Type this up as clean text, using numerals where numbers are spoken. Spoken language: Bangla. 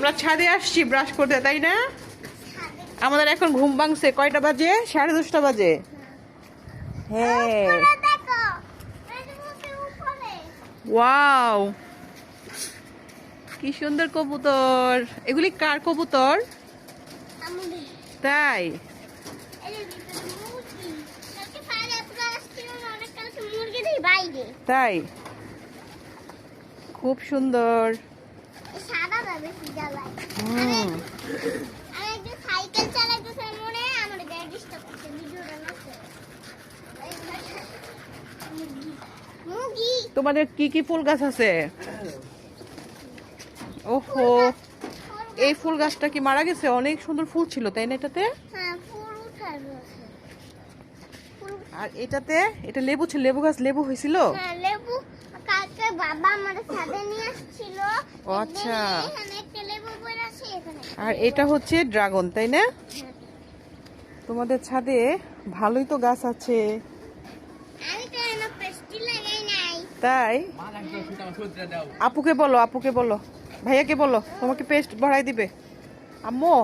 আমরা ছাদে আসছি ব্রাশ করতে, তাই না? আমাদের এখন ঘুম ভাঙছে। কয়টা বাজে? 10:30 বাজে। হ্যাঁ, ওয়াও, কি সুন্দর কবুতর। এগুলি কার কবুতর? তাই? তাই, খুব সুন্দর। হুম, তোমাদের কি কি ফুল গাছ আছে? ওহো, এই ফুল গাছটা কি মারা গেছে? অনেক সুন্দর ফুল ছিল, তাই না এটাতে? আর এটাতে, এটা লেবু ছিল, লেবু গাছ, লেবু হয়েছিল। লেবু কালকে বাবা আমাদের ছাদে নিয়ে আসছিল। ও আচ্ছা। এখানে একটা লেবু পড়ে আছে এখানে। আর এটা হচ্ছে ড্রাগন, তাই না? তোমাদের ছাদে ভালোই তো গাছ আছে। আমি তো এনে পেস্টি লাগাই নাই। তাই? আপুকে বলো, আপুকে বলো, ভাইয়াকে বলো, তোমাকে পেস্ট ভরাই দিবে। আম্মু